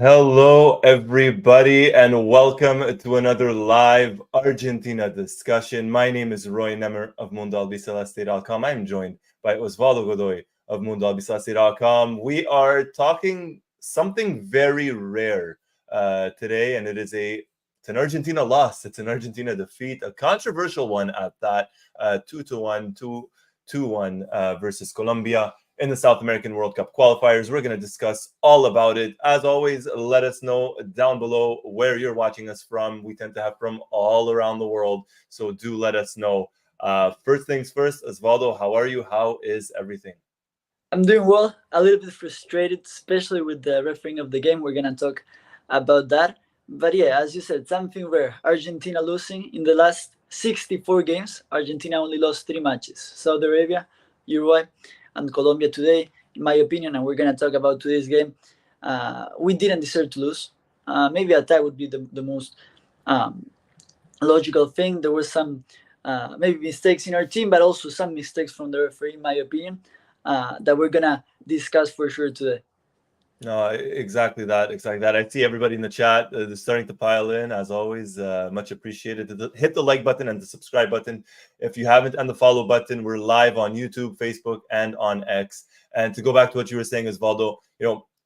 Hello, everybody, and welcome to another live Argentina discussion. My name is Roy Nemer of Mundo Albiceleste.com. I'm joined by Osvaldo Godoy of Mundo Albiceleste.com. We are talking something very rare today, and it's an Argentina loss. It's an Argentina defeat, a controversial one at that. 2-1, 2-1 versus Colombia in the South American World Cup qualifiers. We're going to discuss all about it. As always, let us know down below where you're watching us from. We tend to have from all around the world, so do let us know. First things first, Osvaldo, how are you? How is everything? I'm doing well. A little bit frustrated, especially with the refereeing of the game. We're gonna talk about that. But yeah, as you said, something rare. Argentina losing in the last 64 games. Argentina only lost 3 matches. Saudi Arabia, Uruguay, and Colombia today, in my opinion. And we're gonna talk about today's game. We didn't deserve to lose. Maybe a tie would be the most um, logical thing. There were some maybe mistakes in our team, but also some mistakes from the referee, in my opinion, that we're gonna discuss for sure today. No, exactly that. Exactly that. I see everybody in the chat starting to pile in, as always. Much appreciated. Hit the like button and the subscribe button if you haven't, and the follow button. We're live on YouTube, Facebook, and on X. And to go back to what you were saying, Osvaldo,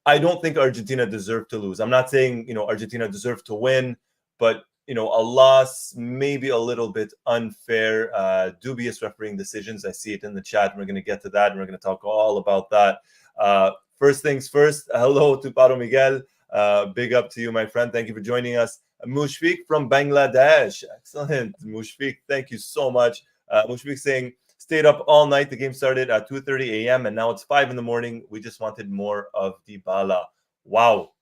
I don't think Argentina deserved to lose. I'm not saying, Argentina deserved to win, but, a loss, maybe a little bit unfair, dubious refereeing decisions. I see it in the chat, and we're going to get to that, and we're going to talk all about that. First things first, hello to Paro Miguel. Big up to you, my friend. Thank you for joining us. Mushfiq from Bangladesh. Excellent. Mushfiq, thank you so much. Mushfiq saying, stayed up all night. The game started at 2:30 a.m. and now it's 5 in the morning. We just wanted more of Dybala. Wow.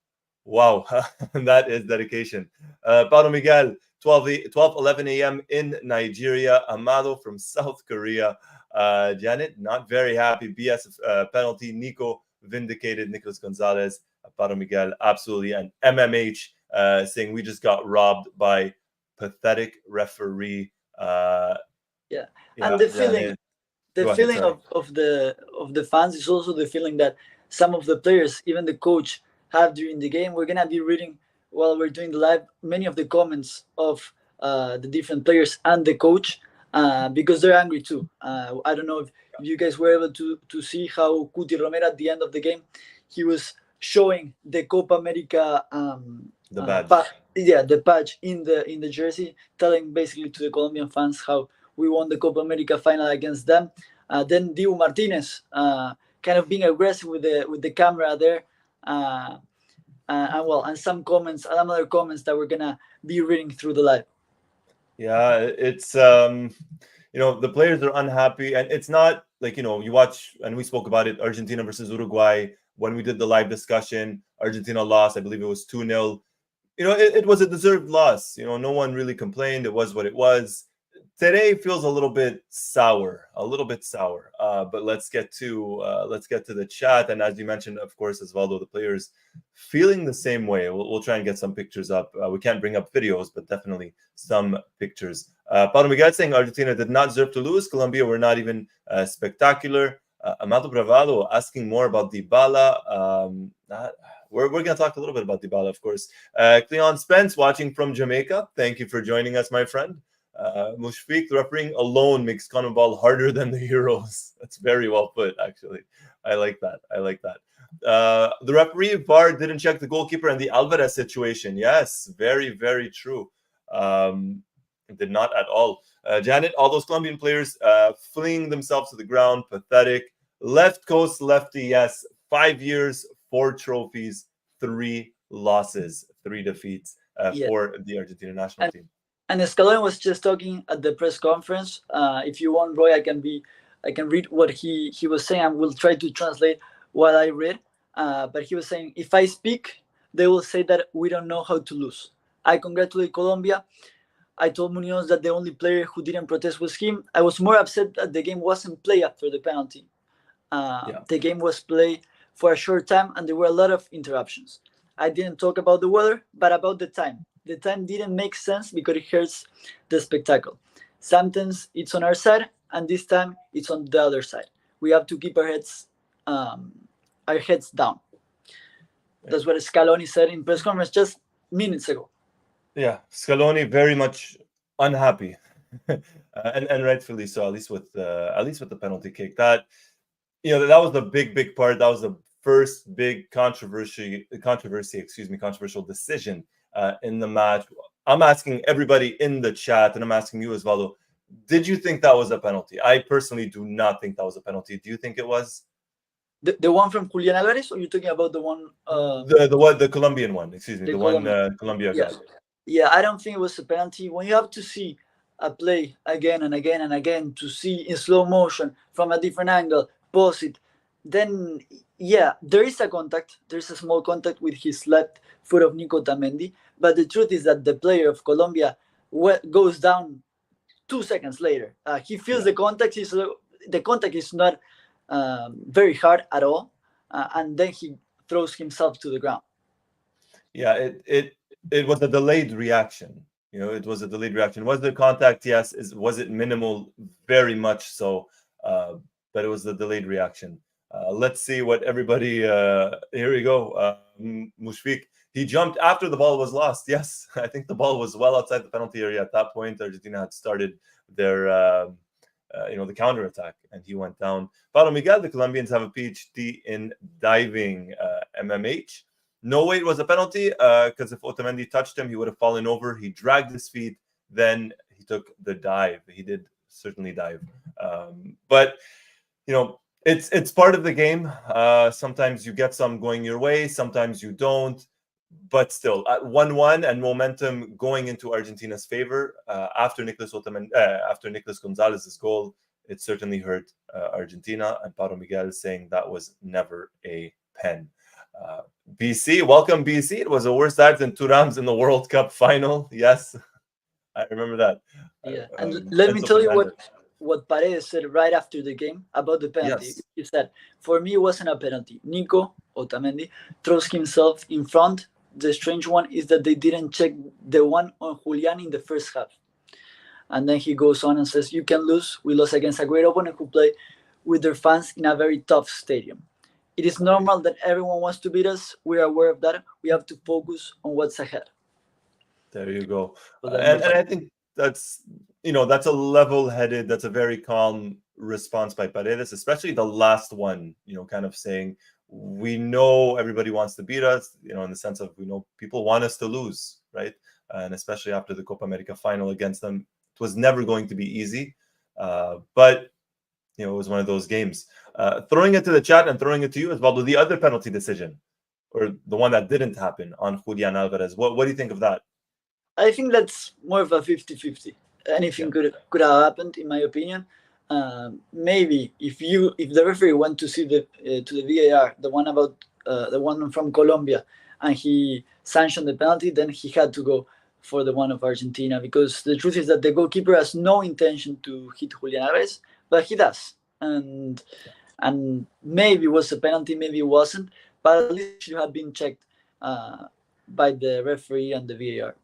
Wow. That is dedication. Paro Miguel, 11 a.m. in Nigeria. Amado from South Korea. Janet, not very happy. BS penalty. Nico vindicated. Nicolas Gonzalez, Paro Miguel, absolutely. And MMH saying we just got robbed by pathetic referee. Yeah, and Yeah, the feeling, Janet. the Go ahead, feeling sorry. of the fans is also the feeling that some of the players, even the coach, have during the game. We're gonna be reading while we're doing the live many of the comments of the different players and the coach because they're angry too. I don't know if you guys were able to see how Cuti Romero at the end of the game, he was showing the Copa America The badge. yeah, the patch in the jersey, telling basically to the Colombian fans how we won the Copa America final against them. Then Dibu Martinez kind of being aggressive with the camera there. And some comments, some other comments that we're gonna be reading through the live. Yeah, it's the players are unhappy, and it's not like you watch, and we spoke about it, Argentina versus Uruguay when we did the live discussion. Argentina lost, I believe it was 2-0. It was a deserved loss. No one really complained. It was what it was. Today feels a little bit sour, a little bit sour. But let's get to the chat. And as you mentioned, of course, as well, though, the players feeling the same way. We'll try and get some pictures up. We can't bring up videos, but definitely some pictures. Paulo Miguel saying Argentina did not deserve to lose. Colombia were not even spectacular. Amado Bravado asking more about Dybala. We're going to talk a little bit about Dybala, of course. Cleon Spence watching from Jamaica. Thank you for joining us, my friend. Mushfiq, the refereeing alone makes CONMEBOL harder than the Euros. That's very well put, actually. I like that. The referee VAR didn't check the goalkeeper and the Alvarez situation. Yes, very, very true. Did not at all. Janet, all those Colombian players flinging themselves to the ground, pathetic. Left coast lefty, yes. 5 years, 4 trophies, 3 losses, 3 defeats Yeah, for the Argentina national and team. and Scaloni was just talking at the press conference. If you want, Roy, I can read what he was saying. I will try to translate what I read. But he was saying, if I speak, they will say that we don't know how to lose. I congratulate Colombia. I told Munoz that the only player who didn't protest was him. I was more upset that the game wasn't played after the penalty. Yeah. The game was played for a short time and there were a lot of interruptions. I didn't talk about the weather, but about the time. The time didn't make sense because it hurts the spectacle. Sometimes it's on our side, and this time it's on the other side. We have to keep our heads down. That's what Scaloni said in press conference just minutes ago. Yeah, Scaloni very much unhappy, and rightfully so. At least with the penalty kick. That that was the big part. That was the first big controversial decision in the match. I'm asking everybody in the chat, and I'm asking you, Osvaldo, did you think that was a penalty? I personally do not think that was a penalty. Do you think it was? The one from Julian Alvarez, or you're talking about the one? The Colombian one, excuse me, The the one Colombian. Colombia Yeah. got. Yeah, I don't think it was a penalty. When you have to see a play again and again and again to see in slow motion from a different angle, pause it, then yeah, there is a contact. There's a small contact with his left foot of Nico Tamendi. But the truth is that the player of Colombia goes down 2 seconds later. He feels the contact. The contact is not very hard at all, and then he throws himself to the ground. Yeah, it was a delayed reaction. It was a delayed reaction. Was there contact? Yes. Was it minimal? Very much so. But it was the delayed reaction. Let's see what everybody. Here we go. Mushfiq. He jumped after the ball was lost. Yes, I think the ball was well outside the penalty area at that point. Argentina had started their, the counter attack, and he went down. Paulo Miguel, the Colombians have a PhD in diving, MMH. No way it was a penalty because if Otamendi touched him, he would have fallen over. He dragged his feet, then he took the dive. He did certainly dive, but it's part of the game. Sometimes you get some going your way, sometimes you don't. But still, at 1-1 and momentum going into Argentina's favor after Nicolas Gonzalez's goal, it certainly hurt Argentina. And Paulo Miguel saying that was never a pen. BC, welcome BC. It was the worst odds in Turams in the World Cup final. Yes, I remember that. Yeah, and let me tell you what Paredes said right after the game about the penalty. Yes. He said, "For me, it wasn't a penalty. Nico Otamendi throws himself in front. The strange one is that they didn't check the one on Julian in the first half." And then he goes on and says, "You can lose. We lost against a great opponent who play with their fans in a very tough stadium. It is normal that everyone wants to beat us. We're aware of that. We have to focus on what's ahead." There you go. And I think that's a level-headed, that's a very calm response by Paredes, especially the last one, kind of saying, we know everybody wants to beat us, in the sense of, we know people want us to lose, right? And especially after the Copa America final against them, it was never going to be easy. But, it was one of those games. Throwing it to the chat and throwing it to you, Osvaldo, the other penalty decision, or the one that didn't happen on Julian Alvarez, what do you think of that? I think that's more of a 50-50. Anything could have happened, in my opinion. Maybe if the referee went to see to the VAR, the one from Colombia, and he sanctioned the penalty, then he had to go for the one of Argentina, because the truth is that the goalkeeper has no intention to hit Julian Alvarez, but he does, and maybe it was a penalty, maybe it wasn't, but at least it should have been checked by the referee and the VAR.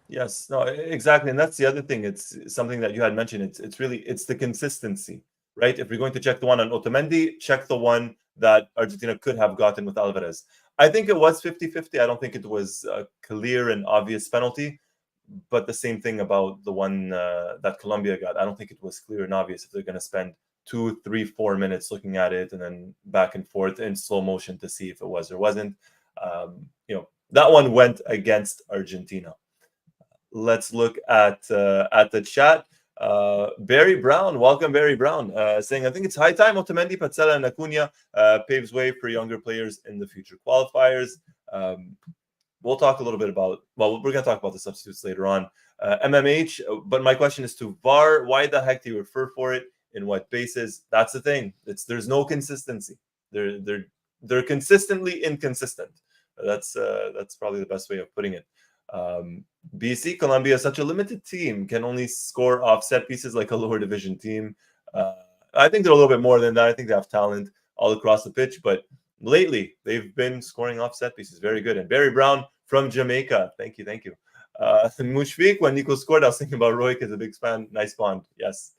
Yes, no, exactly. And that's the other thing. It's something that you had mentioned. It's the consistency, right? If we're going to check the one on Otamendi, check the one that Argentina could have gotten with Alvarez. I think it was 50-50. I don't think it was a clear and obvious penalty, but the same thing about the one that Colombia got. I don't think it was clear and obvious if they're going to spend 2, 3, 4 minutes looking at it and then back and forth in slow motion to see if it was or wasn't. That one went against Argentina. Let's look at the chat. Barry Brown, welcome Barry Brown, saying, I think it's high time Otamendi, Pazzella, and Acuna paves way for younger players in the future qualifiers. We'll talk a little bit we're going to talk about the substitutes later on. MMH, but my question is to VAR, why the heck do you refer for it? In what basis? That's the thing. There's no consistency. They're consistently inconsistent. That's probably the best way of putting it. BC, Colombia is such a limited team, can only score off set pieces like a lower division team. I think they're a little bit more than that. I think they have talent all across the pitch, but lately they've been scoring off set pieces. Very good. And Barry Brown from Jamaica. Thank you. Mushfiq, when Nico scored, I was thinking about Roy as a big fan. Nice bond. Yes.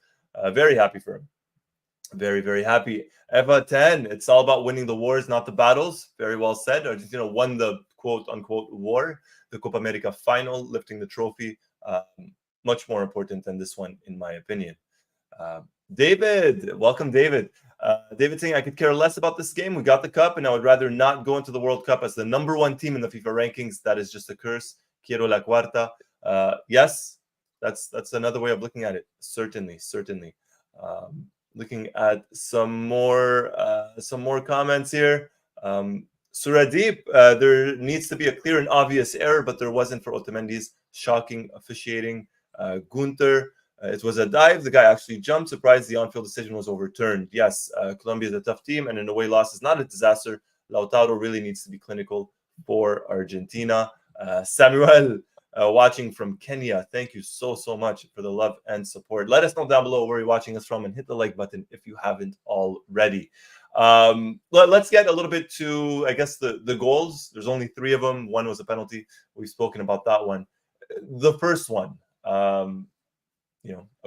Very happy for him. Very, very happy. Eva 10, it's all about winning the wars, not the battles. Very well said. Argentina won the quote unquote war, the Copa America final, lifting the trophy. Much more important than this one, in my opinion. David, welcome, David. David saying, I could care less about this game. We got the cup, and I would rather not go into the World Cup as the number one team in the FIFA rankings. That is just a curse. Quiero la cuarta. Yes, that's another way of looking at it. Certainly. Looking at some more comments here. Suradeep, there needs to be a clear and obvious error, but there wasn't for Otamendi's shocking officiating. Gunther, it was a dive. The guy actually jumped. Surprised the on-field decision was overturned. Yes, Colombia is a tough team, and an away loss is not a disaster. Lautaro really needs to be clinical for Argentina. Samuel, watching from Kenya, thank you so much for the love and support. Let us know down below where you're watching us from, and hit the like button if you haven't already. Let's get a little bit to, I guess, the goals. There's only 3 of them. One was a penalty. We've spoken about that one. The first one, a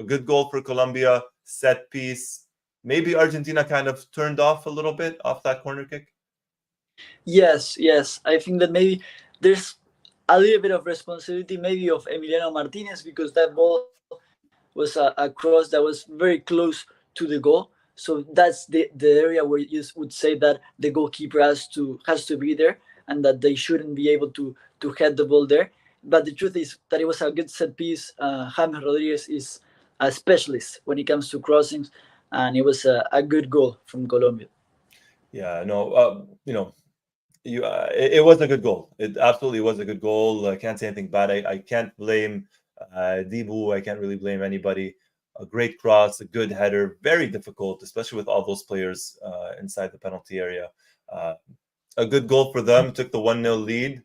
good goal for Colombia, set piece. Maybe Argentina kind of turned off a little bit off that corner kick. Yes. I think that maybe there's a little bit of responsibility maybe of Emiliano Martinez, because that ball was a cross that was very close to the goal. So that's the area where you would say that the goalkeeper has to be there, and that they shouldn't be able to head the ball there. But the truth is that it was a good set piece. James Rodriguez is a specialist when it comes to crossings, and it was a good goal from Colombia. Yeah, no, it was a good goal. It absolutely was a good goal. I can't say anything bad. I can't blame Dibu. I can't really blame anybody. A great cross, a good header, very difficult, especially with all those players inside the penalty area. A good goal for them. Took the 1-0 lead.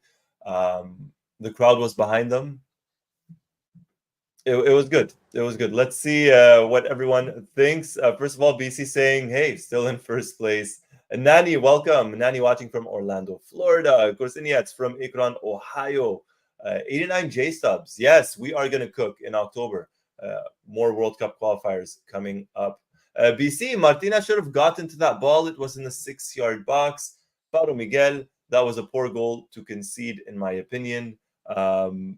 The crowd was behind them. It was good. It was good. Let's see what everyone thinks. First of all, BC saying, hey, still in first place. And Nani, welcome. Nani watching from Orlando, Florida. Corsiniats from Akron, Ohio. 89 J-Stubs. Yes, we are going to cook in October. More World Cup qualifiers coming up. BC, Martina should have gotten to that ball. It was in the 6-yard box. Paulo Miguel, that was a poor goal to concede, in my opinion. MMH.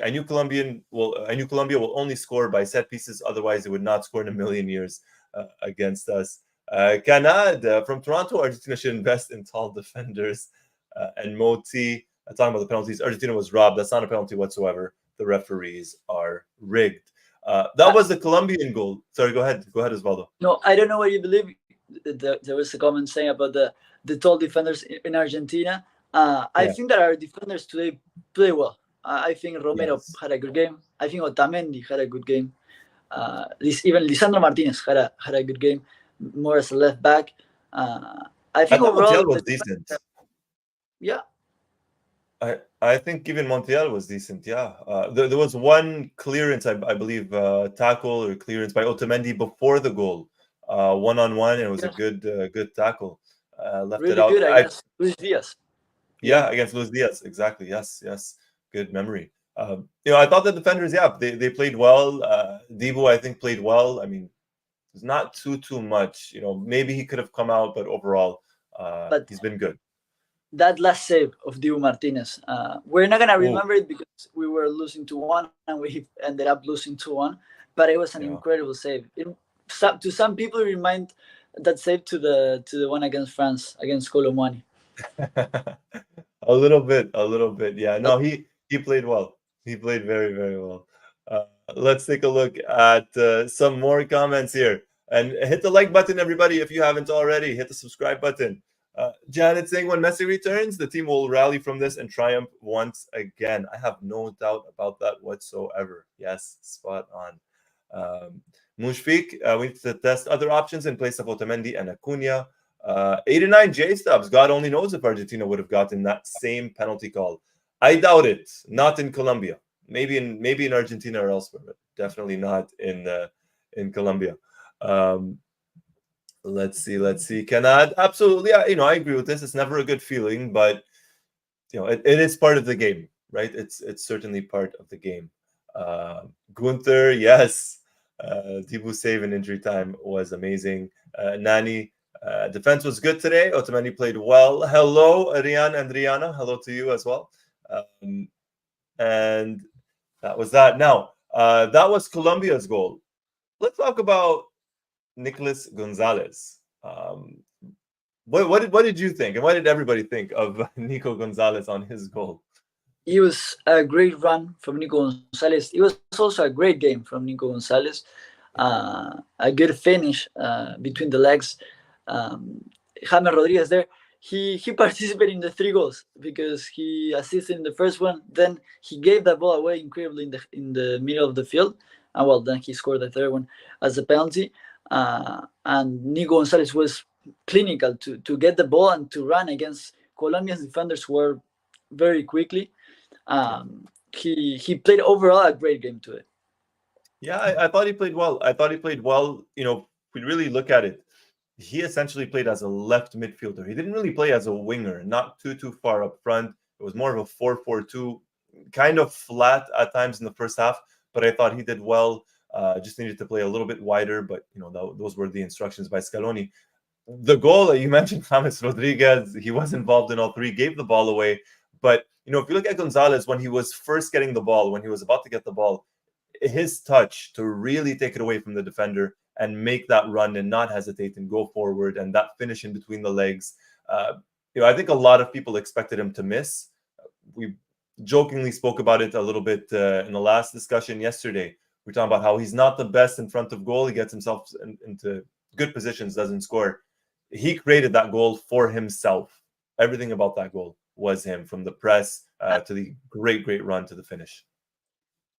I knew Colombia will only score by set pieces. Otherwise, it would not score in a million years against us. Canad from Toronto. Argentina should invest in tall defenders. And Moti, talking about the penalties. Argentina was robbed. That's not a penalty whatsoever. The referees are rigged. That was the Colombian goal. Sorry, go ahead. Go ahead, Osvaldo. No, I don't know what you believe. There was a comment saying about the tall defenders in Argentina. I think that our defenders today play well. I think Romero had a good game. I think Otamendi had a good game. Even Lisandro Martinez had a good game, more as a left back. I think overall Montiel was decent. Yeah. I think even Montiel was decent. Yeah, there was one clearance, I believe, tackle or clearance by Otamendi before the goal, 1-on-1, and it was a good tackle. Left really it out. Good, I guess. Luis Diaz. Yeah, against Luis Diaz, exactly. Yes. Good memory. I thought the defenders, they played well. Dibu, I think, played well. I mean, it's not too much. Maybe he could have come out, but overall, he's been good. That last save of Dibu Martinez, we're not gonna remember it because we were losing 2-1 and we ended up losing 2-1. But it was an incredible save. To some people, it remind that save to the one against France, against Colomani. A little bit. Yeah. No, he played well. He played very, very well. Let's take a look at some more comments here. And hit the like button, everybody, if you haven't already. Hit the subscribe button. Janet saying, when Messi returns, the team will rally from this and triumph once again. I have no doubt about that whatsoever. Yes, spot on. Mushfiq, we need to test other options in place of Otamendi and Acuna. 89 J-Stubs. God only knows if Argentina would have gotten that same penalty call. I doubt it. Not in Colombia. Maybe in Argentina or elsewhere, but definitely not in Colombia. Let's see. Canad, absolutely. I agree with this. It's never a good feeling, but it is part of the game, right? It's certainly part of the game. Gunther, yes. Dibu save in injury time was amazing. Nani, defense was good today. Ottomani played well. Hello, Rian and Rihanna. Hello to you as well. And that was that. Now, that was Colombia's goal. Let's talk about Nicolas Gonzalez. What did you think, and what did everybody think of Nico Gonzalez on his goal? It was a great run from Nico Gonzalez. It was also a great game from Nico Gonzalez. A good finish between the legs. James Rodriguez there. He participated in the 3 goals because he assisted in the first one. Then he gave that ball away incredibly in the middle of the field, and well, then he scored the third one as a penalty. And Nico Gonzalez was clinical to get the ball and to run against Colombia's defenders who were very quickly. He played overall a great game today. Yeah, I thought he played well. I thought he played well. If we really look at it, he essentially played as a left midfielder. He didn't really play as a winger, not too far up front. It was more of a 4-4-2, kind of flat at times in the first half, but I thought he did well. Just needed to play a little bit wider, but those were the instructions by Scaloni. The goal that you mentioned, James Rodriguez, he was involved in all 3, gave the ball away. But, if you look at Gonzalez, when he was first getting the ball, when he was about to get the ball, his touch to really take it away from the defender and make that run and not hesitate and go forward, and that finish in between the legs. I think a lot of people expected him to miss. We jokingly spoke about it a little bit in the last discussion yesterday. We're talking about how he's not the best in front of goal. He gets himself into good positions, doesn't score. He created that goal for himself. Everything about that goal was him, from the press to the great run to the finish.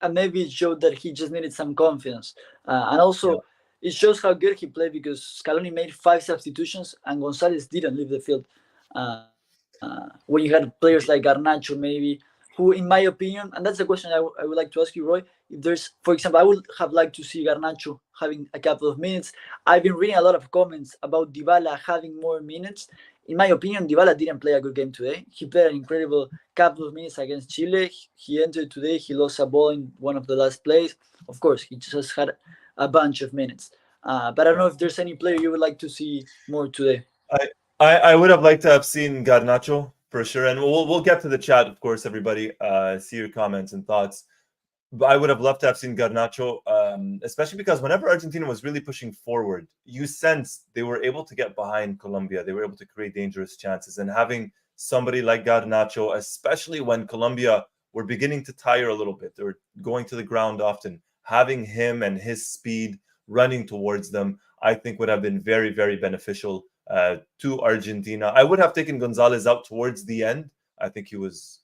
And maybe it showed that he just needed some confidence. And also, it shows how good he played because Scaloni made 5 substitutions and Gonzalez didn't leave the field. When you had players like Garnacho, maybe, who, in my opinion, and that's a question I would like to ask you, Roy, if there's, for example, I would have liked to see Garnacho having a couple of minutes. I've been reading a lot of comments about Dybala having more minutes. In my opinion, Dybala didn't play a good game today. He played an incredible couple of minutes against Chile. He entered today. He lost a ball in one of the last plays. Of course, he just had a bunch of minutes. But I don't know if there's any player you would like to see more today. I would have liked to have seen Garnacho for sure, and we'll get to the chat, of course, everybody. See your comments and thoughts. But I would have loved to have seen Garnacho, especially because whenever Argentina was really pushing forward, you sensed they were able to get behind Colombia. They were able to create dangerous chances. And having somebody like Garnacho, especially when Colombia were beginning to tire a little bit, they were going to the ground often, having him and his speed running towards them, I think would have been very, very beneficial to Argentina. I would have taken Gonzalez out towards the end. I think he was,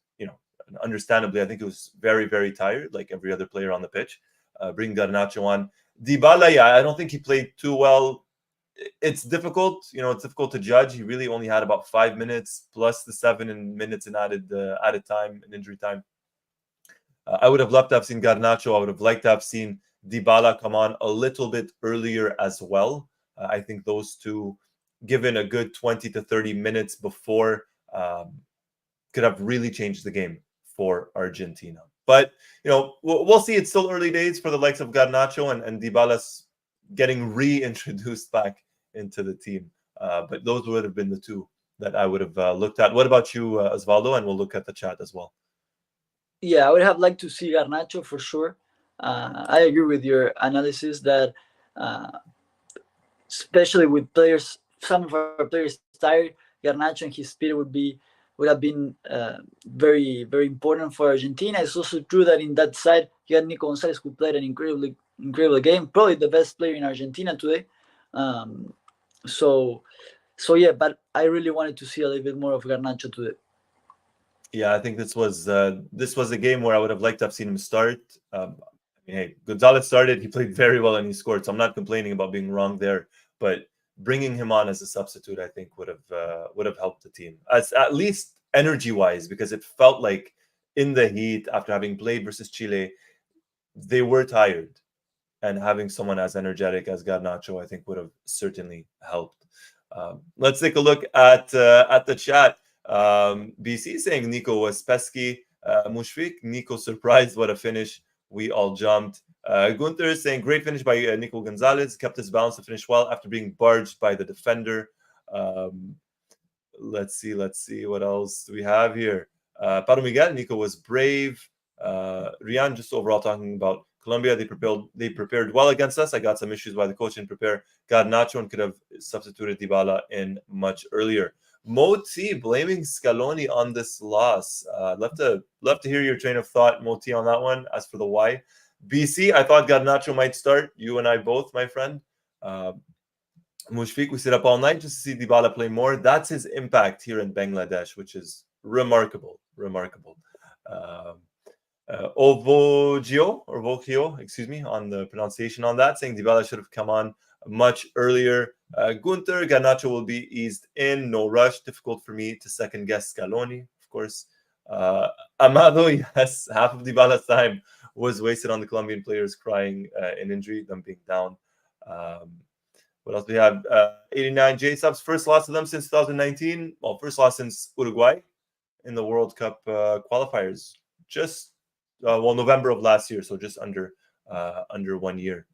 understandably, I think he was very, very tired, like every other player on the pitch. Bring Garnacho on. Dybala, I don't think he played too well. It's difficult, it's difficult to judge. He really only had about 5 minutes plus the 7 minutes in added time and injury time. I would have loved to have seen Garnacho. I would have liked to have seen Dybala come on a little bit earlier as well. I think those two, given a good 20 to 30 minutes before, could have really changed the game for Argentina. But, we'll see. It's still early days for the likes of Garnacho and Dybala's getting reintroduced back into the team. But those would have been the two that I would have looked at. What about you, Osvaldo? And we'll look at the chat as well. Yeah, I would have liked to see Garnacho for sure. I agree with your analysis that, especially with players, some of our players tired, Garnacho and his speed would have been very, very important for Argentina. It's also true that in that side, you had Nico Gonzalez, who played an incredible game, probably the best player in Argentina today. So yeah, but I really wanted to see a little bit more of Garnacho today. Yeah, I think this was a game where I would have liked to have seen him start. Hey, Gonzalez started. He played very well and he scored. So I'm not complaining about being wrong there. But bringing him on as a substitute, I think would have helped the team, as at least energy-wise, because it felt like in the heat after having played versus Chile, they were tired, and having someone as energetic as Garnacho, I think, would have certainly helped. Let's take a look at the chat. BC saying Nico was pesky. Mushfiq, Nico surprised, what a finish. We all jumped. Gunther is saying, great finish by Nico Gonzalez. Kept his balance to finish well after being barged by the defender. Let's see. What else do we have here? Paro Miguel, Nico was brave. Rian, just overall talking about Colombia, they prepared well against us. I got some issues why the coach didn't prepare Garnacho and could have substituted Dybala in much earlier. Moti blaming Scaloni on this loss. Love to hear your train of thought, Moti, on that one. As for the why, BC, I thought Garnacho might start. You and I both, my friend. Mushfiq, we sit up all night just to see Dybala play more. That's his impact here in Bangladesh, which is remarkable. Ovogio, excuse me, on the pronunciation on that, saying Dybala should have come on much earlier. Gunther, Garnacho will be eased in, no rush. Difficult for me to second guess Scaloni, of course. Amado, yes, half of Dybala's time was wasted on the Colombian players crying in injury, them being down. What else do we have? 89 J-Subs, first loss to them since 2019. Well, first loss since Uruguay in the World Cup qualifiers. Just November of last year, so just under 1 year.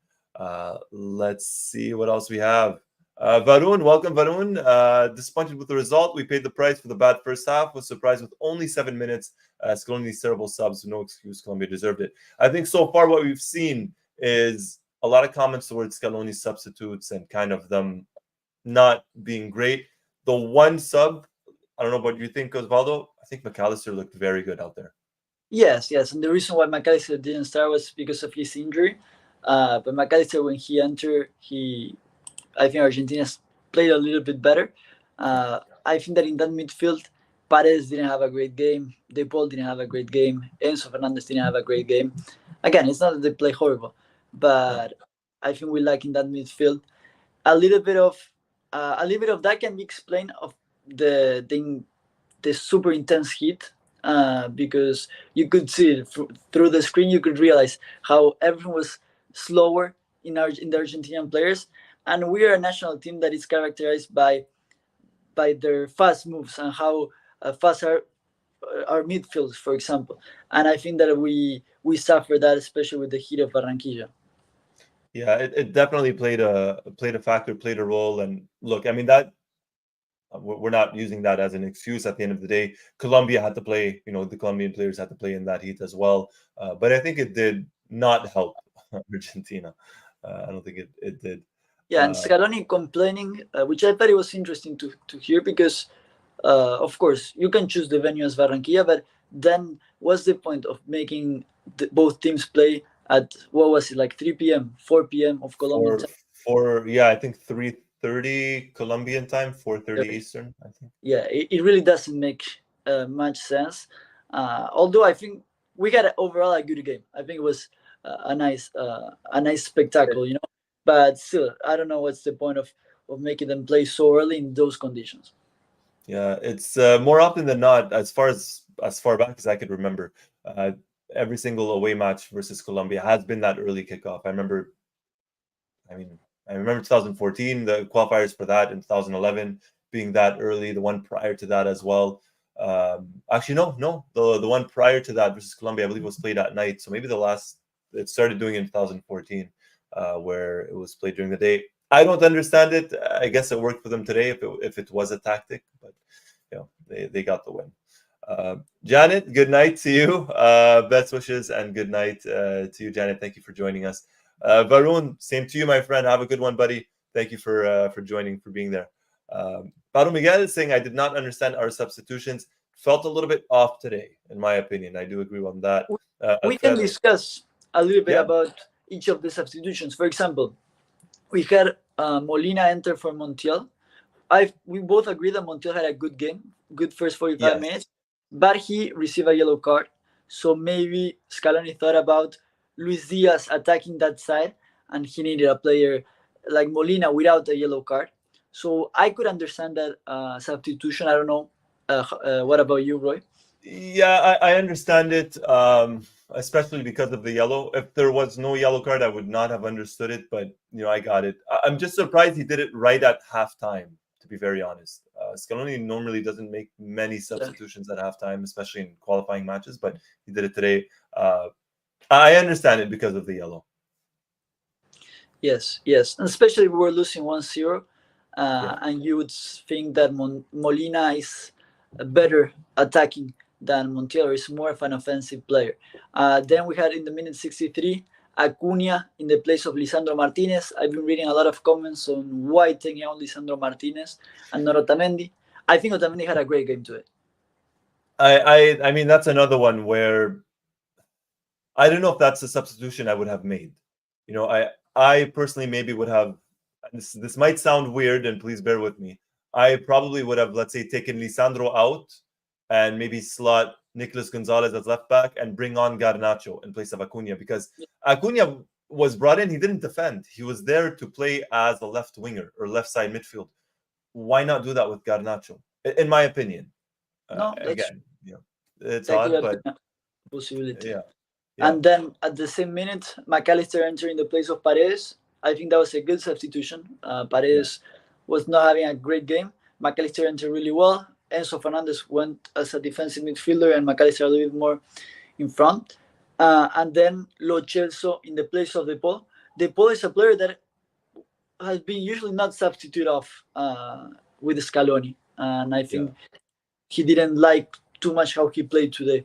Let's see what else we have. Varun, welcome, Varun. Disappointed with the result. We paid the price for the bad first half. Was surprised with only 7 minutes. Scaloni's terrible subs, no excuse. Colombia deserved it. I think so far what we've seen is a lot of comments towards Scaloni's substitutes and kind of them not being great. The one sub, I don't know what you think, Osvaldo. I think McAllister looked very good out there. Yes. And the reason why McAllister didn't start was because of his injury. But McAllister, when he entered, I think Argentina played a little bit better. I think that in that midfield, Paredes didn't have a great game. De Paul didn't have a great game. Enzo Fernandez didn't have a great game. Again, it's not that they play horrible, but I think we lack in that midfield a little bit of that can be explained of the super intense heat, because you could see it through the screen. You could realize how everyone was slower in the Argentinian players, and we are a national team that is characterized by their fast moves and how fast are our midfields, for example. And I think that we suffer that, especially with the heat of Barranquilla. Yeah, it definitely played a factor, played a role. And look, I mean, that we're not using that as an excuse. At the end of the day, Colombia had to play, the Colombian players had to play in that heat as well. But I think it did not help Argentina. I don't think it did. Yeah, and Scaloni complaining, which I thought it was interesting to hear, because of course you can choose the venue as Barranquilla, but then what's the point of making both teams play at, what was it, like 3 p.m., 4 p.m. of Colombian time? I think 3:30 Colombian time, 4:30 Eastern, I think. Yeah, it really doesn't make much sense. Although I think we got overall a good game. I think it was a nice spectacle, But still, I don't know what's the point of making them play so early in those conditions. Yeah, it's more often than not, as far back as I could remember, every single away match versus Colombia has been that early kickoff. I remember 2014, the qualifiers for that, in 2011 being that early, the one prior to that as well. Actually, no, the one prior to that versus Colombia, I believe, was played at night. So maybe it started doing it in 2014, where it was played during the day. I don't understand it. I guess it worked for them today if it was a tactic, but they got the win. Janet, good night to you. Best wishes and good night to you, Janet. Thank you for joining us. Varun, same to you, my friend. Have a good one, buddy. Thank you for joining, for being there. Paro Miguel is saying, I did not understand our substitutions. Felt a little bit off today, in my opinion. I do agree on that. We can discuss a little bit about each of the substitutions. For example, we had Molina enter for Montiel. We both agree that Montiel had a good game, good first 45 minutes, but he received a yellow card. So maybe Scaloni thought about Luis Diaz attacking that side, and he needed a player like Molina without a yellow card. So I could understand that substitution. I don't know. What about you, Roy? Yeah, I understand it, especially because of the yellow. If there was no yellow card, I would not have understood it, but I got it. I'm just surprised he did it right at halftime, to be very honest. Scaloni normally doesn't make many substitutions at halftime, especially in qualifying matches, but he did it today. I understand it because of the yellow. Yes, yes. And especially we were losing 1-0, Yeah. and you would think that Molina is better attacking than Montiel, is more of an offensive player. Then we had in the minute 63 Acuna in the place of Lisandro Martinez. I've been reading a lot of comments on why taking out Lisandro Martinez and not Otamendi. I think Otamendi had a great game today. I mean, that's another one where I don't know if that's a substitution I would have made. I personally maybe would have. This might sound weird, and please bear with me. I probably would have, let's say, taken Lisandro out and maybe slot Nicolas Gonzalez as left back and bring on Garnacho in place of Acuna, because Acuna was brought in. He didn't defend. He was there to play as a left winger or left side midfield. Why not do that with Garnacho? In my opinion, No, that's again, it's that could odd, have but been a possibility. yeah. And then at the same minute, McAllister entering the place of Paredes. I think that was a good substitution. Paredes was not having a great game. McAllister entered really well. Enzo Fernandez went as a defensive midfielder, and McAllister a little bit more in front. And then Lo Celso in the place of De Paul. De Paul is a player that has been usually not substituted off with Scaloni, and I think he didn't like too much how he played today.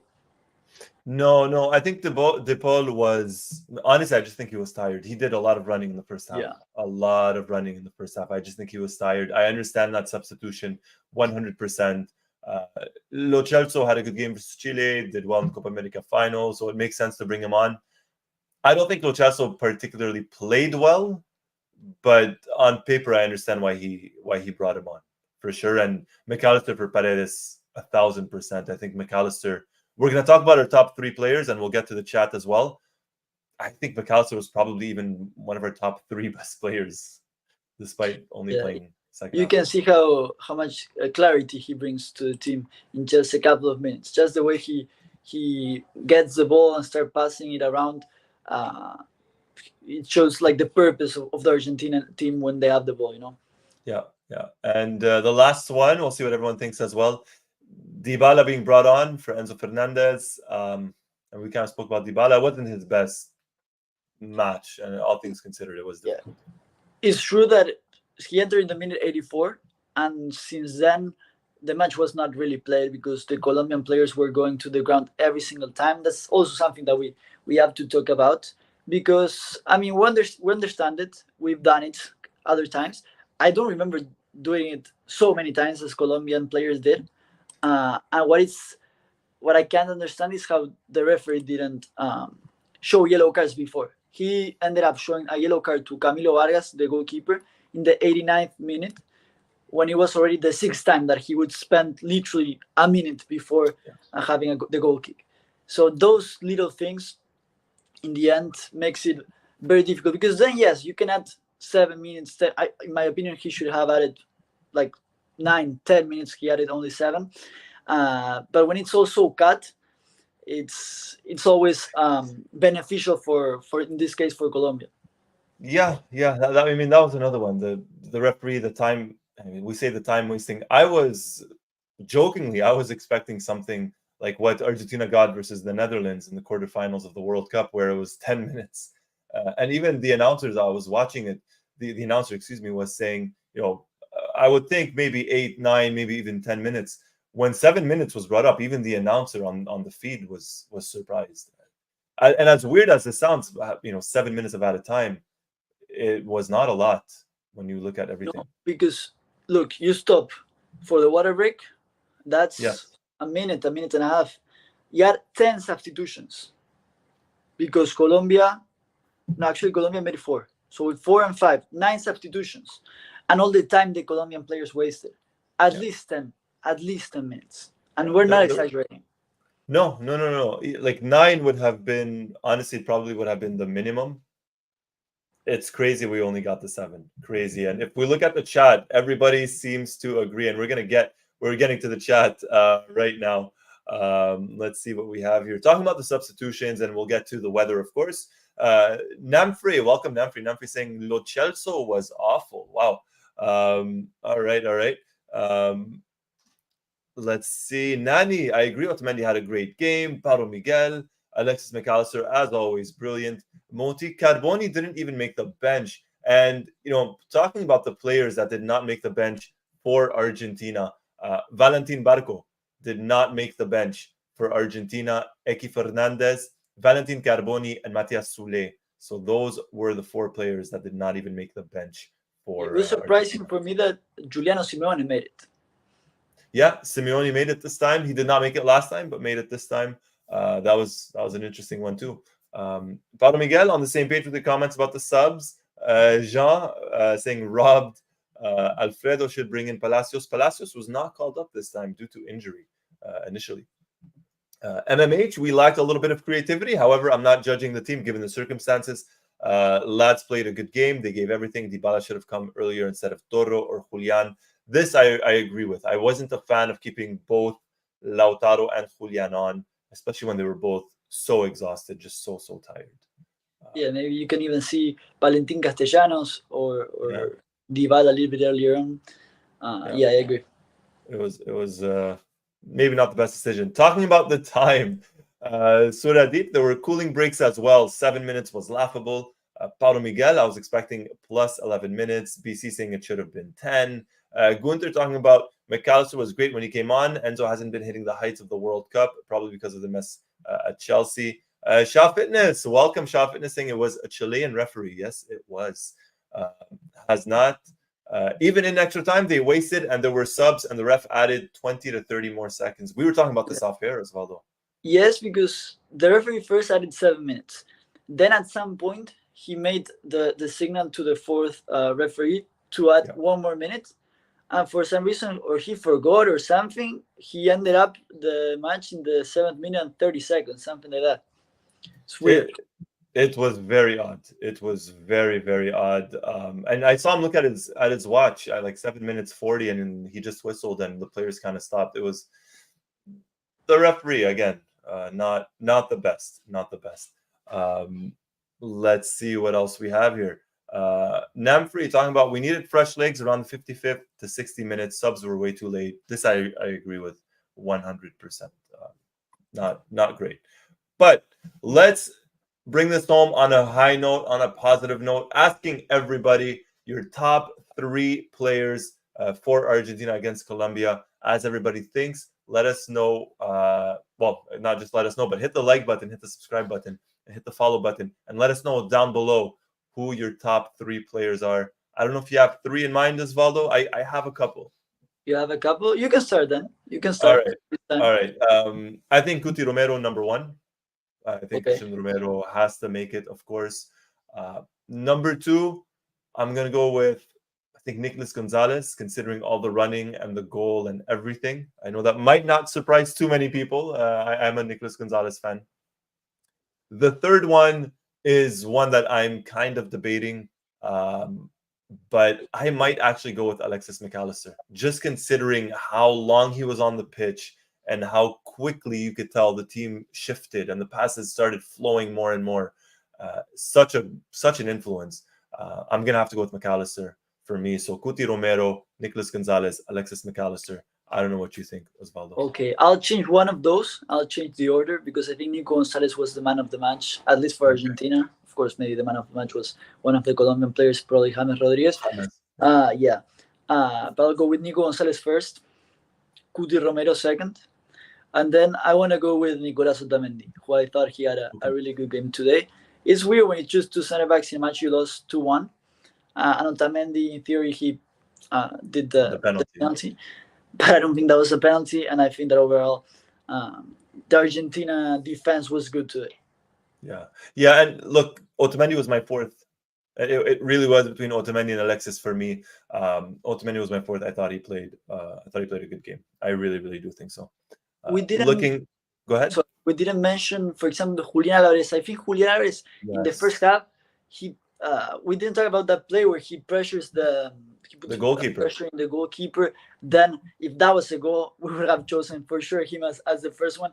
No. I think De Paul was, honestly, I just think he was tired. He did a lot of running in the first half. Yeah. A lot of running in the first half. I just think he was tired. I understand that substitution 100%. Lo Celso had a good game versus Chile, did well in Copa America final, so it makes sense to bring him on. I don't think Lo Celso particularly played well, but on paper, I understand why he brought him on, for sure. And McAllister for Paredes, 1,000%. I think McAllister. We're going to talk about our top three players, and we'll get to the chat as well. I think McAllister was probably even one of our top three best players, despite only playing second You half. can see how much clarity he brings to the team in just a couple of minutes. Just the way he gets the ball and start passing it around. It shows like the purpose of the Argentina team when they have the ball, Yeah. And the last one, we'll see what everyone thinks as well. Dybala being brought on for Enzo Fernandez. And we kind of spoke about Dybala. It wasn't his best match, and all things considered, it was difficult. It's true that he entered in the minute 84, and since then the match was not really played because the Colombian players were going to the ground every single time. That's also something that we have to talk about, because I mean we understand it. We've done it other times. I don't remember doing it so many times as Colombian players did. And what I can't understand is how the referee didn't show yellow cards before. He ended up showing a yellow card to Camilo Vargas, the goalkeeper, in the 89th minute, when it was already the sixth time that he would spend literally a minute before having the goal kick. So those little things, in the end, makes it very difficult, because then, yes, you can add 7 minutes. In my opinion, he should have added like 9-10 minutes. He added only 7. But when it's also cut, it's always beneficial for in this case for Colombia. Yeah. I mean, that was another one. The referee, the time. I mean, we say the time wasting. I was expecting something like what Argentina got versus the Netherlands in the quarterfinals of the World Cup, where it was 10 minutes. And even the announcers, I was watching it. The announcer, was saying, I would think maybe 8, 9, maybe even 10 minutes. When 7 minutes was brought up, even the announcer on the feed was surprised. And as weird as it sounds, 7 minutes of added time, it was not a lot when you look at everything. No, because look, you stop for the water break. That's a minute and a half. You had 10 substitutions because Colombia made 4. So with 4 and 5, 9 substitutions, and all the time the Colombian players wasted, at least 10 minutes, and we're not exaggerating. No. Like 9 would have been, honestly, probably would have been the minimum. It's crazy we only got the 7. Crazy. And if we look at the chat, everybody seems to agree, and we're getting to the chat right now. Let's see what we have here. Talking about the substitutions, and we'll get to the weather, of course. Namfrey, welcome, Namfrey. Namfrey saying Lo Celso was awful. Wow. All right. Let's see. Nani, I agree. Otamendi had a great game. Pablo Miguel, Alexis McAllister, as always, brilliant. Moti Carboni didn't even make the bench. And, talking about the players that did not make the bench for Argentina, Valentin Barco did not make the bench for Argentina. Eki Fernandez, Valentin Carboni, and Matias Soule. So those were the 4 players that did not even make the bench for It was surprising Argentina. for me that Giuliano Simeone made it. Yeah, Simeone made it this time. He did not make it last time, but made it this time. That was an interesting one too. Paulo Miguel on the same page with the comments about the subs. Jean saying robbed. Alfredo should bring in Palacios. Palacios was not called up this time due to injury initially. MMH, we lacked a little bit of creativity. However, I'm not judging the team given the circumstances. Lads played a good game. They gave everything. Dybala should have come earlier instead of Toro or Julian. This I agree with. I wasn't a fan of keeping both Lautaro and Julian on, especially when they were both so exhausted, just so tired. Yeah, maybe you can even see Valentin Castellanos or Dybala a little bit earlier on. Yeah, I agree. It was maybe not the best decision. Talking about the time, Suradip, there were cooling breaks as well. 7 minutes was laughable. Paulo Miguel, I was expecting plus 11 minutes. BC saying it should have been 10. Gunther talking about McAllister was great when he came on. Enzo hasn't been hitting the heights of the World Cup, probably because of the mess at Chelsea. Shaw Fitness, welcome Shaw Fitness saying it was a Chilean referee. Yes, it was. Has not. Even in extra time, they wasted, and there were subs, and the ref added 20 to 30 more seconds. We were talking about this off air, Osvaldo. Yes, because the referee first added 7 minutes. Then at some point, he made the signal to the 4th referee to add 1 more minute. And for some reason, or he forgot or something, he ended up the match in the 7th minute and 30 seconds, something like that. It's weird. It was very odd. It was very, very odd. And I saw him look at his watch at like 7 minutes 40, and he just whistled, and the players kind of stopped. It was the referee again, not the best, not the best. Let's see what else we have here. Namfree talking about we needed fresh legs around the 55th to 60 minutes. Subs were way too late. This I agree with 100%. Not great. But let's bring this home on a high note, on a positive note, asking everybody your top 3 players for Argentina against Colombia. As everybody thinks, let us know. Well, not just let us know, but hit the like button, hit the subscribe button, and hit the follow button, and let us know down below who your top 3 players are. I don't know if you have 3 in mind, Osvaldo. I have a couple. You have a couple? You can start then. You can start. All right. I think Cuti Romero, number 1. I think Christian Romero has to make it, of course. Number 2, I'm going to go with, I think, Nicolas Gonzalez, considering all the running and the goal and everything. I know that might not surprise too many people. I'm a Nicolas Gonzalez fan. The third one is one that I'm kind of debating, but I might actually go with Alexis McAllister, just considering how long he was on the pitch and how quickly you could tell the team shifted and the passes started flowing more and more. Such an influence. I'm going to have to go with McAllister for me. So Cuti Romero, Nicolas Gonzalez, Alexis McAllister. I don't know what you think, Osvaldo. Okay, I'll change one of those. I'll change the order because I think Nico Gonzalez was the man of the match, at least for Argentina. Of course, maybe the man of the match was one of the Colombian players, probably James Rodriguez. Yeah. But I'll go with Nico Gonzalez first, Cuti Romero second, and then I want to go with Nicolás Otamendi, who I thought he had a really good game today. It's weird when you choose 2 center backs in a match you lost 2-1. And Otamendi, in theory, he did the penalty. But I don't think that was a penalty, and I think that overall, the Argentina defense was good today. Yeah, and look, Otamendi was my 4th. It really was between Otamendi and Alexis for me. Otamendi was my 4th. I thought he played a good game. I really, really do think so. Go ahead. So we didn't mention, for example, Julian Alvarez. I think Julian Alvarez in the first half, we didn't talk about that play where he pressures the goalkeeper. Pressuring the goalkeeper. Then, if that was a goal, we would have chosen for sure him as the first one.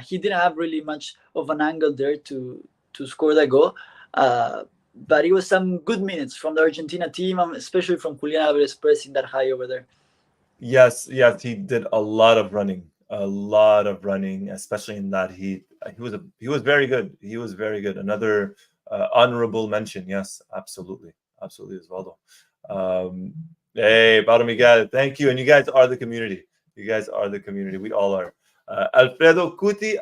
He didn't have really much of an angle there to score that goal. But it was some good minutes from the Argentina team, especially from Julian Alvarez pressing that high over there. Yes, he did a lot of running, especially in that heat. He was very good. He was very good. Another honorable mention. Yes, absolutely. absolutely, Osvaldo. Hey, Pablo Miguel, thank you. And you guys are the community. You guys are the community. We all are. Alfredo Cuti,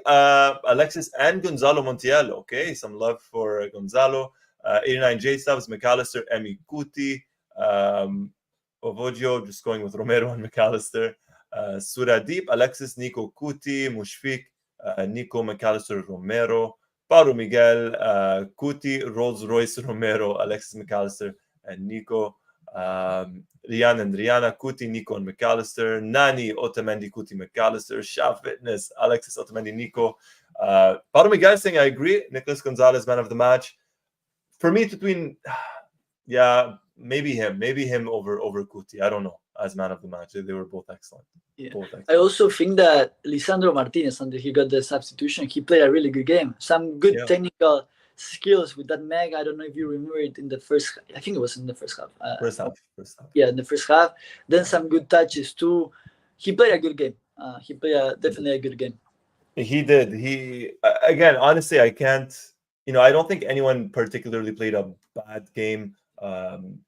Alexis, and Gonzalo Montiel. Okay, some love for Gonzalo. 89J Subs, McAllister, Emi Cuti. Ovodio, just going with Romero and McAllister. Suradip, Alexis, Nico Cuti, Mushfik, Nico McAllister, Romero. Pablo Miguel, Cuti, Rolls Royce, Romero, Alexis McAllister, and Nico. Rian and Rihanna, Cuti, Nico, and McAllister. Nani, Otamendi, Cuti, McAllister. Sha Fitness, Alexis, Otamendi, Nico. Pablo Miguel saying, I agree. Nicolas Gonzalez, man of the match. For me, between, maybe him over Cuti. I don't know, as man of the match. They were both excellent. Yeah. Both excellent. I also think that Lisandro Martinez, until he got the substitution, he played a really good game. Some good technical skills with that Meg. I don't know if you remember it in the first. I think it was in the first half. First half. Yeah, in the first half. Then some good touches too. He played a good game. He played definitely a good game. He did. He again, honestly, I can't. I don't think anyone particularly played a bad game.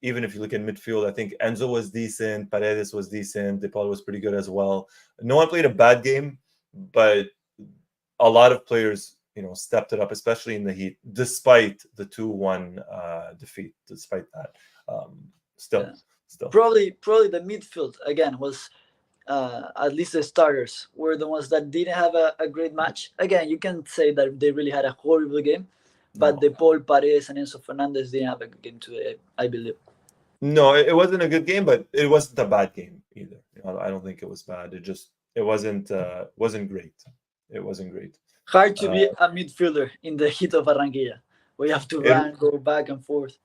Even if you look at midfield, I think Enzo was decent, Paredes was decent, De Paul was pretty good as well. No one played a bad game, but a lot of players, stepped it up, especially in the heat, despite the 2-1 defeat. Despite that, still. Probably the midfield again was at least the starters were the ones that didn't have a great match. Again, you can say that they really had a horrible game. But De Paul, Paredes, and Enzo Fernandez didn't have a good game today, I believe. No, it wasn't a good game, but it wasn't a bad game either. I don't think it was bad. It wasn't great. It wasn't great. Hard to be a midfielder in the heat of Barranquilla, where you have to run, go back and forth.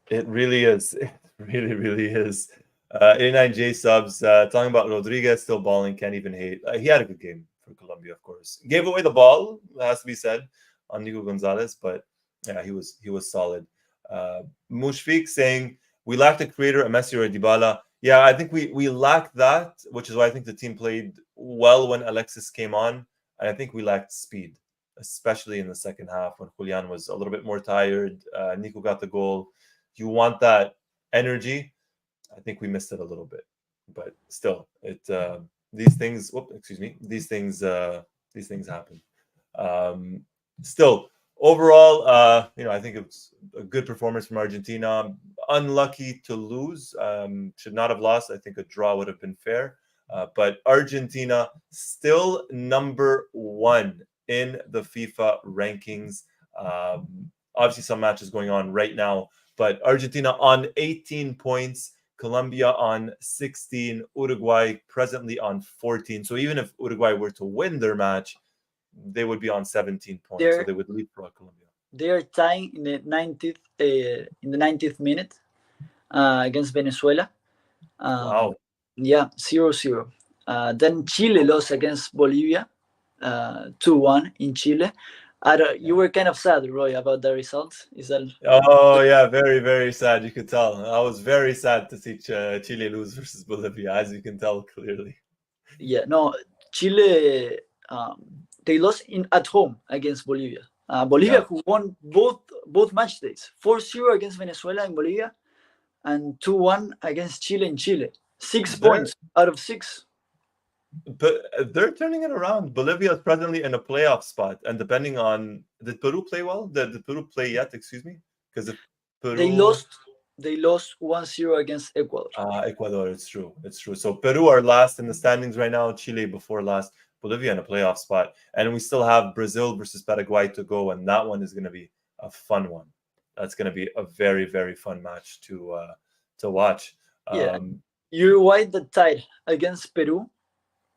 It really is. It really, really is. 89J Subs, talking about Rodriguez, still balling, can't even hate. He had a good game for Colombia, of course. Gave away the ball, has to be said, on Nico Gonzalez, but yeah, he was solid. Mushfik saying, we lacked a creator, a Messi or a Dybala. Yeah, I think we lacked that, which is why I think the team played well when Alexis came on. And I think we lacked speed, especially in the second half when Julian was a little bit more tired. Nico got the goal. You want that energy. I think we missed it a little bit, but still, these things. These things happen. Still, overall, I think it was a good performance from Argentina. Unlucky to lose. Should not have lost. I think a draw would have been fair. But Argentina still number 1 in the FIFA rankings. Obviously, some matches going on right now, but Argentina on 18 points. Colombia on 16. Uruguay presently on 14. So even if Uruguay were to win their match, they would be on 17 points, so they would leapfrog Colombia. They are tying in the 90th minute against Venezuela. Wow. Yeah, 0-0. Then Chile lost against Bolivia, 2-1 in Chile. You were kind of sad, Roy, about the results. Is that? Oh yeah, very, very sad. You could tell. I was very sad to see Chile lose versus Bolivia, as you can tell clearly. Yeah, no, Chile. They lost at home against Bolivia. Bolivia, who won both match days, 4-0 against Venezuela in Bolivia, and 2-1 against Chile in Chile. 6 points out of 6. But they're turning it around. Bolivia is presently in a playoff spot, and depending on, did Peru play well? Did Peru play yet? Excuse me, because if Peru they lost 1-0 against Ecuador. Ecuador, it's true. So Peru are last in the standings right now. Chile before last. Bolivia in a playoff spot, and we still have Brazil versus Paraguay to go, and that one is going to be a fun one. That's going to be a very, very fun match to watch. Uruguay that tied against Peru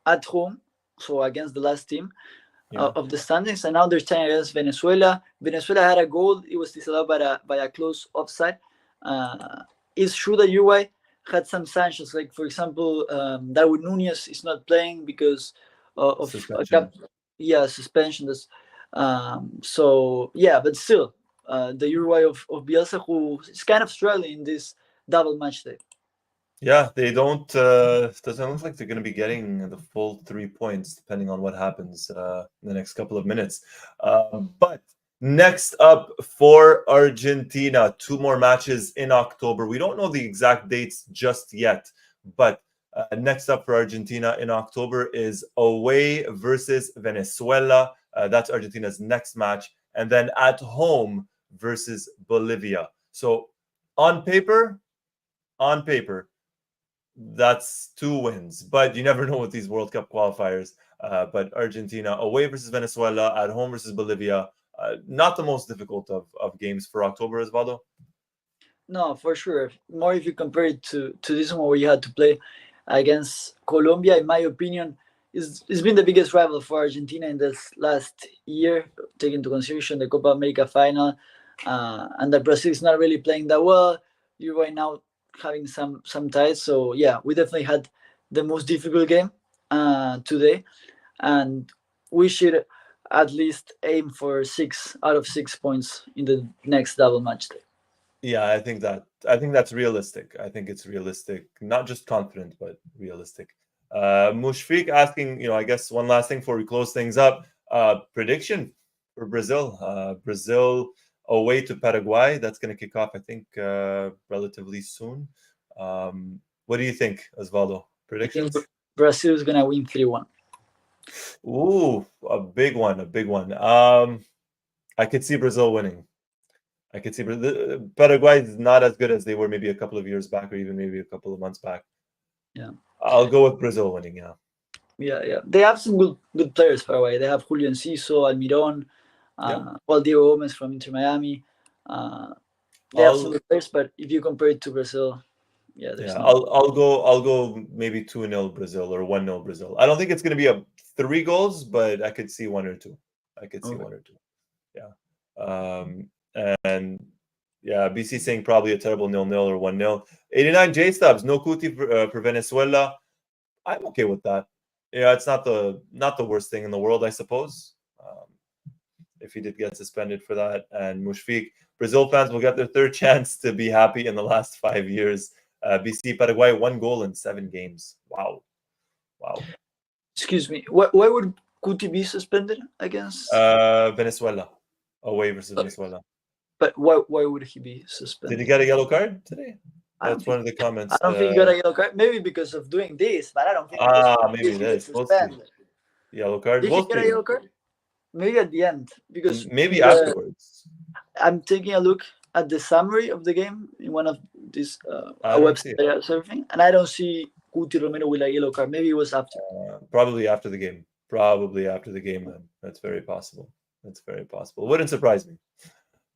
at home, so against the last team of the standings, and now they're tying against Venezuela. Venezuela had a goal; it was disallowed by a close offside. It's true that Uruguay had some sanctions, like for example, Darwin Núñez is not playing because of suspension. Suspension. But still, the Uruguay of Bielsa, who is kind of struggling in this double match day. Yeah, they don't. Doesn't look like they're going to be getting the full 3 points, depending on what happens in the next couple of minutes. But Next up for Argentina, 2 more matches in October. We don't know the exact dates just yet, but next up for Argentina in October is away versus Venezuela. That's Argentina's next match. And then at home versus Bolivia. So on paper, that's 2 wins. But you never know with these World Cup qualifiers. But Argentina away versus Venezuela, at home versus Bolivia. Not the most difficult of games for October, Osvaldo. No, for sure. More if you compare it to this one where you had to play against Colombia, in my opinion, it's been the biggest rival for Argentina in this last year, taking into consideration the Copa America final, and that Brazil is not really playing that well. You're right now having some ties. So yeah, we definitely had the most difficult game today, and we should at least aim for 6 out of 6 points in the next double match day. Yeah, I think that's realistic. I think it's realistic, not just confident, but realistic. Mushfiq asking, I guess one last thing before we close things up. Prediction for Brazil. Brazil away to Paraguay. That's going to kick off, I think, relatively soon. What do you think, Osvaldo? Predictions? Brazil is going to win 3-1. Ooh, a big one. I could see Brazil winning. I could see Paraguay is not as good as they were maybe a couple of years back, or even maybe a couple of months back. Yeah, I'll go with Brazil winning. Yeah. They have some good players, Paraguay. They have Julio Enciso, Almiron, Diego Gomez from Inter Miami. They have some good players, but if you compare it to Brazil, I'll go maybe 2-0 Brazil or 1-0 Brazil. I don't think it's going to be a 3 goals, but I could see 1 or 2. Yeah. And BC saying probably a terrible 0-0 or 1-0. 89 J Stubbs, no Cuti for Venezuela. I'm okay with that. Yeah, it's not the worst thing in the world, I suppose. If he did get suspended for that. And Mushfiq, Brazil fans will get their 3rd chance to be happy in the last 5 years. BC Paraguay 1 goal in 7 games. Wow. Excuse me. Why would Cuti be suspended against Venezuela? Away versus Venezuela. But why would he be suspended? Did he get a yellow card today? That's one of the comments. I don't think he got a yellow card. Maybe because of doing this, but I don't think. Maybe this. Yellow card. Did he get a yellow card? Maybe at the end, because maybe afterwards. I'm taking a look at the summary of the game in one of these websites I was surfing, and I don't see Cuti Romero with a yellow card. Maybe it was after. Probably after the game. Then that's very possible. Wouldn't surprise me.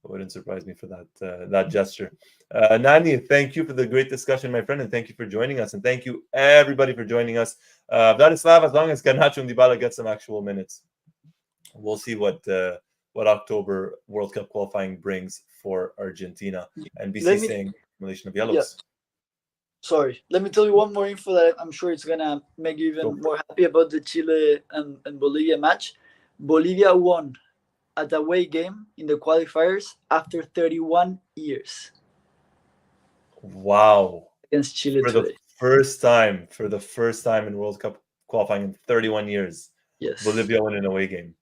For that gesture. Nani, thank you for the great discussion, my friend, and thank you for joining us, and thank you everybody for joining us. Vladislav, as long as Garnacho and Dybala get some actual minutes, we'll see what October World Cup qualifying brings for Argentina. And BC saying relation of yellows. Yeah. Sorry, let me tell you one more info that I'm sure it's gonna make you even more happy about the Chile and Bolivia match. Bolivia won at away game in the qualifiers after 31 years. Wow. Against Chile for today. the first time in World Cup qualifying in 31 years. Yes. Bolivia won an away game.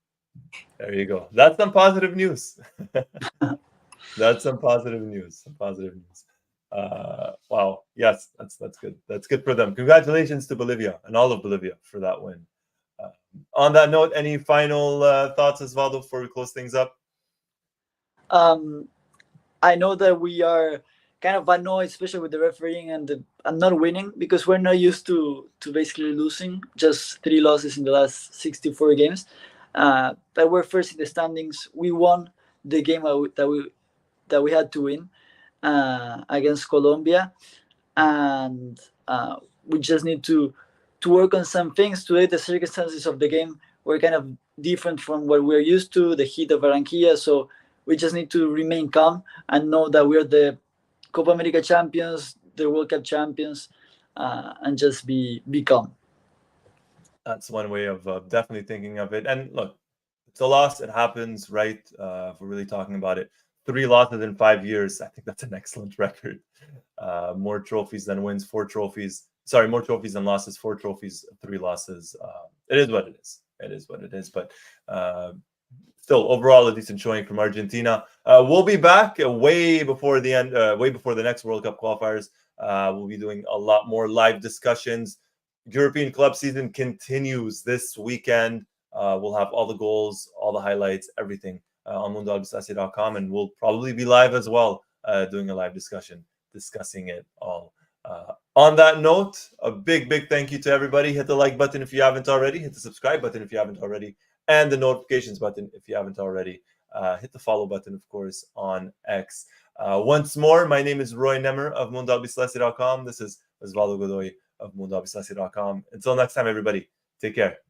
There you go. That's some positive news. Wow. Yes, that's good. That's good for them. Congratulations to Bolivia and all of Bolivia for that win. On that note, any final thoughts, Osvaldo, before we close things up? I know that we are kind of annoyed, especially with the refereeing and not winning, because we're not used to basically losing. Just 3 losses in the last 64 games. But we're first in the standings. We won the game that we had to win against Colombia, and we just need to work on some things. Today, the circumstances of the game were kind of different from what we're used to, the heat of Barranquilla. So we just need to remain calm and know that we're the Copa America champions, the World Cup champions, and just be calm. That's one way of definitely thinking of it. And look, it's a loss. It happens, right? If we're really talking about it. 3 losses in 5 years. I think that's an excellent record. More trophies than wins, 4 trophies. Sorry, more trophies than losses, 4 trophies, 3 losses. It is what it is. But still overall a decent showing from Argentina. We'll be back way before the end, way before the next World Cup qualifiers. We'll be doing a lot more live discussions. European club season continues this weekend. We'll have all the goals, all the highlights, everything on MundoAlbiceleste.com, and we'll probably be live as well, doing a live discussion, discussing it all. On that note, a big thank you to everybody. Hit the like button if you haven't already. Hit the subscribe button if you haven't already. And the notifications button if you haven't already. Hit the follow button, of course, on X. Once more, my name is Roy Nemer of MundoAlbiceleste.com. This is Osvaldo Godoy of MundoAlbiceleste.com. Until next time, everybody, take care.